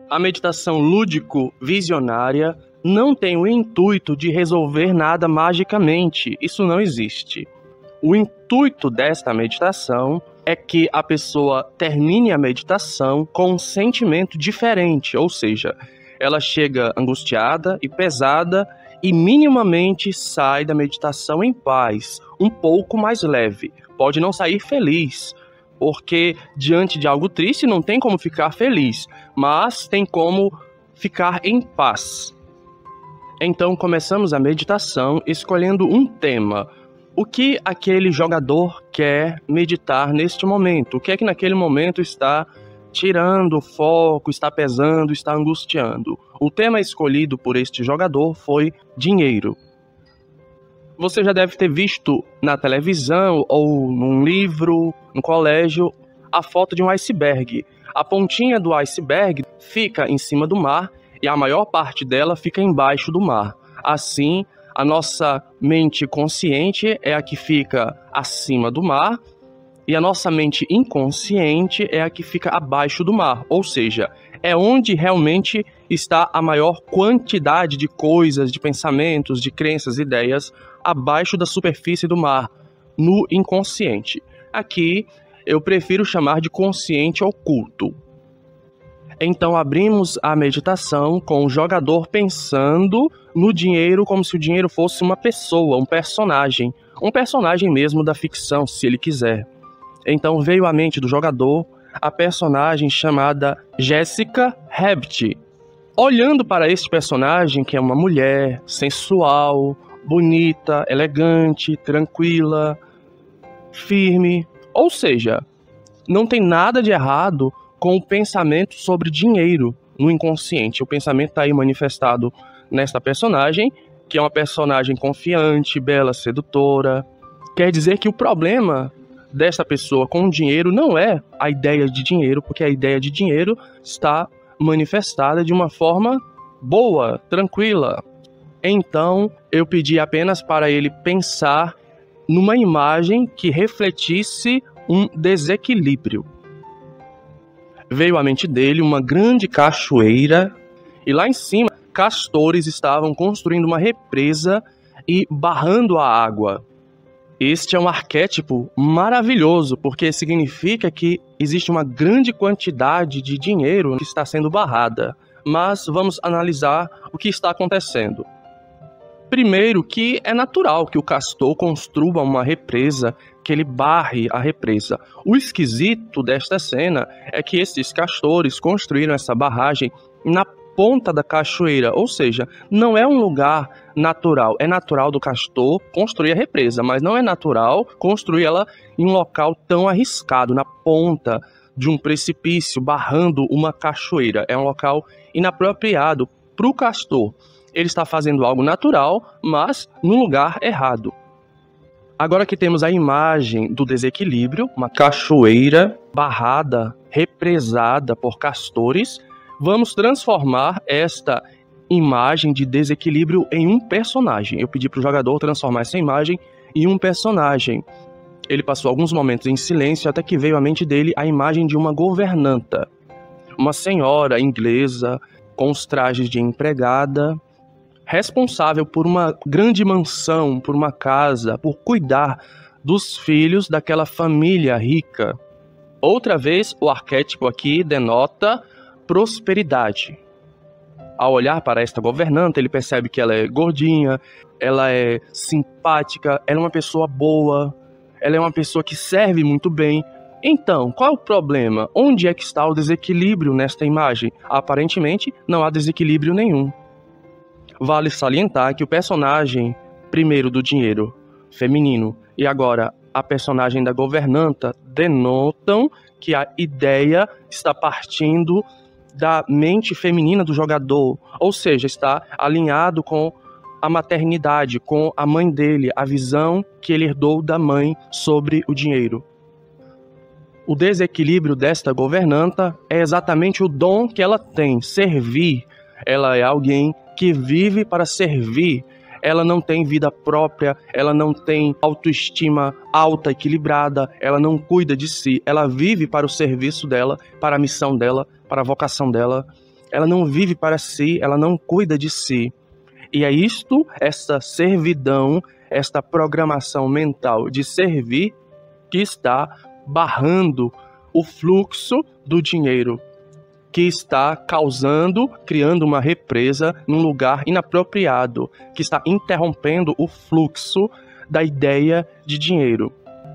A meditação lúdico-visionária não tem o intuito de resolver nada magicamente. Isso não existe. O intuito desta meditação é que a pessoa termine a meditação com um sentimento diferente, ou seja, ela chega angustiada e pesada e minimamente sai da meditação em paz, um pouco mais leve. Pode não sair feliz, porque diante de algo triste não tem como ficar feliz, mas tem como ficar em paz. Então começamos a meditação escolhendo um tema. O que aquele jogador quer meditar neste momento? O que é que naquele momento está tirando o foco, está pesando, está angustiando? O tema escolhido por este jogador foi dinheiro. Você já deve ter visto na televisão ou num livro, no colégio, a foto de um iceberg. A pontinha do iceberg fica em cima do mar e a maior parte dela fica embaixo do mar. Assim, a nossa mente consciente é a que fica acima do mar e a nossa mente inconsciente é a que fica abaixo do mar. Ou seja, é onde realmente está a maior quantidade de coisas, de pensamentos, de crenças, ideias abaixo da superfície do mar, no inconsciente. Aqui eu prefiro chamar de consciente oculto. Então abrimos a meditação com o jogador pensando no dinheiro como se o dinheiro fosse uma pessoa, um personagem mesmo da ficção, se ele quiser. Então veio à mente do jogador a personagem chamada Jessica Rabbit. Olhando para este personagem, que é uma mulher sensual, bonita, elegante, tranquila, firme, ou seja, não tem nada de errado com o pensamento sobre dinheiro no inconsciente. O pensamento está aí manifestado nesta personagem, que é uma personagem confiante, bela, sedutora. Quer dizer que o problema dessa pessoa com o dinheiro não é a ideia de dinheiro, porque a ideia de dinheiro está manifestada de uma forma boa, tranquila. Então, eu pedi apenas para ele pensar numa imagem que refletisse um desequilíbrio. Veio à mente dele uma grande cachoeira e lá em cima castores estavam construindo uma represa e barrando a água. Este é um arquétipo maravilhoso, porque significa que existe uma grande quantidade de dinheiro que está sendo barrada. Mas vamos analisar o que está acontecendo. Primeiro, que é natural que o castor construa uma represa, que ele barre a represa. O esquisito desta cena é que esses castores construíram essa barragem na ponta da cachoeira, ou seja, não é um lugar natural. É natural do castor construir a represa, mas não é natural construir ela em um local tão arriscado, na ponta de um precipício, barrando uma cachoeira. É um local inapropriado para o castor. Ele está fazendo algo natural, mas no lugar errado. Agora que temos a imagem do desequilíbrio, uma cachoeira barrada, represada por castores, vamos transformar esta imagem de desequilíbrio em um personagem. Eu pedi para o jogador transformar essa imagem em um personagem. Ele passou alguns momentos em silêncio até que veio à mente dele a imagem de uma governanta. Uma senhora inglesa com os trajes de empregada, responsável por uma grande mansão, por uma casa, por cuidar dos filhos daquela família rica. Outra vez, o arquétipo aqui denota prosperidade. Ao olhar para esta governanta, ele percebe que ela é gordinha, ela é simpática, ela é uma pessoa boa, ela é uma pessoa que serve muito bem. Então, qual é o problema? Onde é que está o desequilíbrio nesta imagem? Aparentemente, não há desequilíbrio nenhum. Vale salientar que o personagem, primeiro do dinheiro, feminino, e agora a personagem da governanta, denotam que a ideia está partindo da mente feminina do jogador, ou seja, está alinhado com a maternidade, com a mãe dele, a visão que ele herdou da mãe sobre o dinheiro. O desequilíbrio desta governanta é exatamente o dom que ela tem, servir. Ela é alguém que vive para servir. Ela não tem vida própria, ela não tem autoestima alta, equilibrada, ela não cuida de si, ela vive para o serviço dela, para a missão dela, para a vocação dela. ela não vive para si, ela não cuida de si. E é isto, essa servidão, esta programação mental de servir, que está barrando o fluxo do dinheiro, que está criando uma represa num lugar inapropriado, que está interrompendo o fluxo da ideia de dinheiro.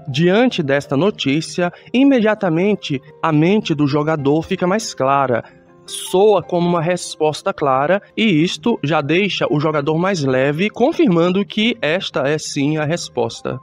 Diante desta notícia, imediatamente a mente do jogador fica mais clara, soa como uma resposta clara, e isto já deixa o jogador mais leve, confirmando que esta é sim a resposta.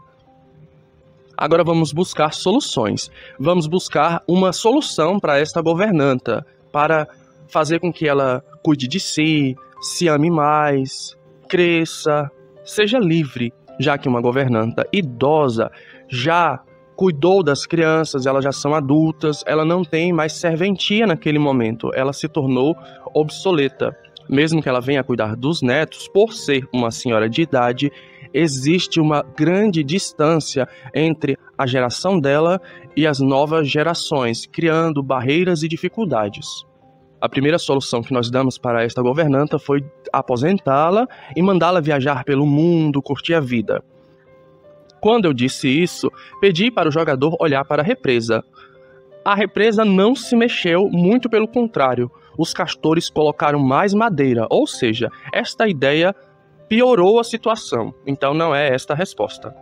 Agora vamos buscar soluções. Vamos buscar uma solução para esta governanta, para fazer com que ela cuide de si, se ame mais, cresça, seja livre, já que uma governanta idosa já cuidou das crianças, elas já são adultas, ela não tem mais serventia naquele momento, ela se tornou obsoleta. Mesmo que ela venha cuidar dos netos, por ser uma senhora de idade, existe uma grande distância entre a geração dela e as novas gerações, criando barreiras e dificuldades. A primeira solução que nós damos para esta governanta foi aposentá-la e mandá-la viajar pelo mundo, curtir a vida. Quando eu disse isso, pedi para o jogador olhar para a represa. A represa não se mexeu, muito pelo contrário. Os castores colocaram mais madeira, ou seja, esta ideia piorou a situação. Então não é esta a resposta.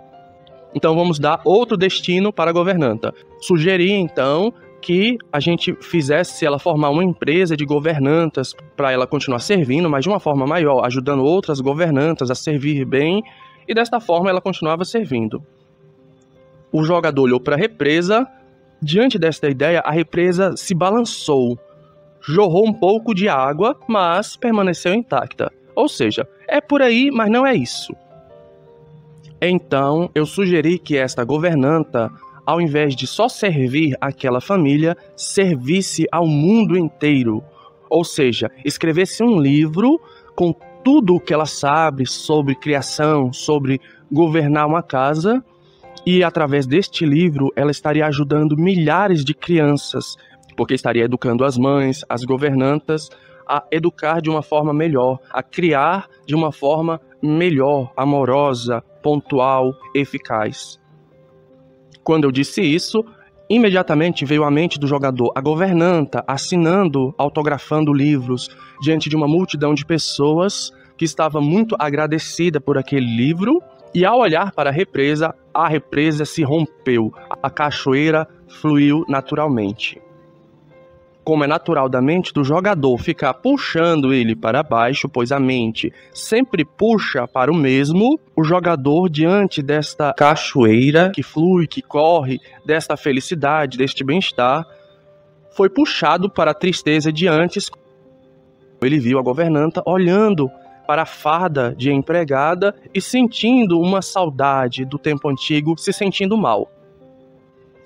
Então vamos dar outro destino para a governanta. Sugeri então que a gente fizesse ela formar uma empresa de governantas para ela continuar servindo, mas de uma forma maior, ajudando outras governantas a servir bem, e desta forma ela continuava servindo. O jogador olhou para a represa. Diante desta ideia, a represa se balançou, jorrou um pouco de água, mas permaneceu intacta. Ou seja, é por aí, mas não é isso. Então, eu sugeri que esta governanta, ao invés de só servir aquela família, servisse ao mundo inteiro. Ou seja, escrevesse um livro com tudo o que ela sabe sobre criação, sobre governar uma casa, e através deste livro ela estaria ajudando milhares de crianças, porque estaria educando as mães, as governantas, a educar de uma forma melhor, a criar de uma forma melhor, amorosa, pontual, eficaz. Quando eu disse isso, imediatamente veio à mente do jogador a governanta assinando, autografando livros diante de uma multidão de pessoas que estava muito agradecida por aquele livro, e ao olhar para a represa se rompeu, a cachoeira fluiu naturalmente. Como é natural da mente do jogador ficar puxando ele para baixo, pois a mente sempre puxa para o mesmo, o jogador, diante desta cachoeira que flui, que corre, desta felicidade, deste bem-estar, foi puxado para a tristeza de antes. Ele viu a governanta olhando para a farda de empregada e sentindo uma saudade do tempo antigo, se sentindo mal.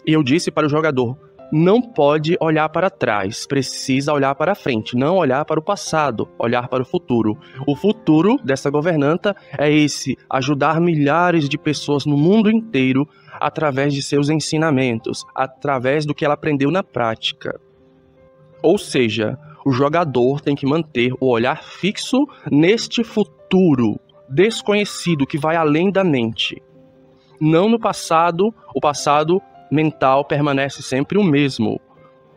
E eu disse para o jogador: não pode olhar para trás, precisa olhar para frente, não olhar para o passado, olhar para o futuro. O futuro dessa governanta é esse: ajudar milhares de pessoas no mundo inteiro através de seus ensinamentos, através do que ela aprendeu na prática. Ou seja, o jogador tem que manter o olhar fixo neste futuro desconhecido que vai além da mente. Não no passado, o passado mental permanece sempre o mesmo.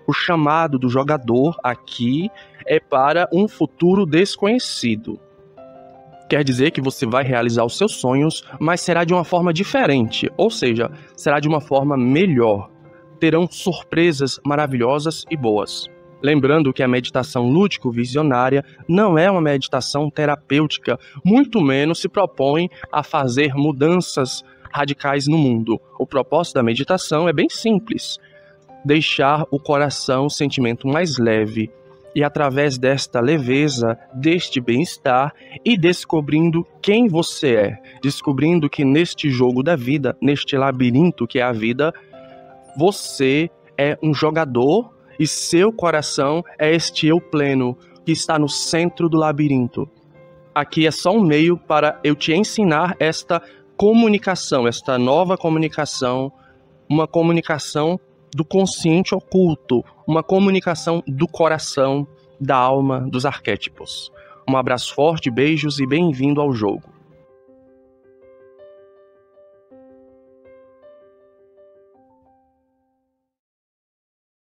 O chamado do jogador aqui é para um futuro desconhecido. Quer dizer que você vai realizar os seus sonhos, mas será de uma forma diferente, ou seja, será de uma forma melhor. Terão surpresas maravilhosas e boas. Lembrando que a meditação lúdico-visionária não é uma meditação terapêutica, muito menos se propõe a fazer mudanças radicais no mundo. O propósito da meditação é bem simples: deixar o coração o sentimento mais leve, e através desta leveza, deste bem-estar, e descobrindo quem você é, descobrindo que neste jogo da vida, neste labirinto que é a vida, você é um jogador e seu coração é este eu pleno que está no centro do labirinto. Aqui é só um meio para eu te ensinar esta comunicação, esta nova comunicação, uma comunicação do consciente oculto, uma comunicação do coração, da alma dos arquétipos. Um abraço forte, beijos e bem-vindo ao jogo.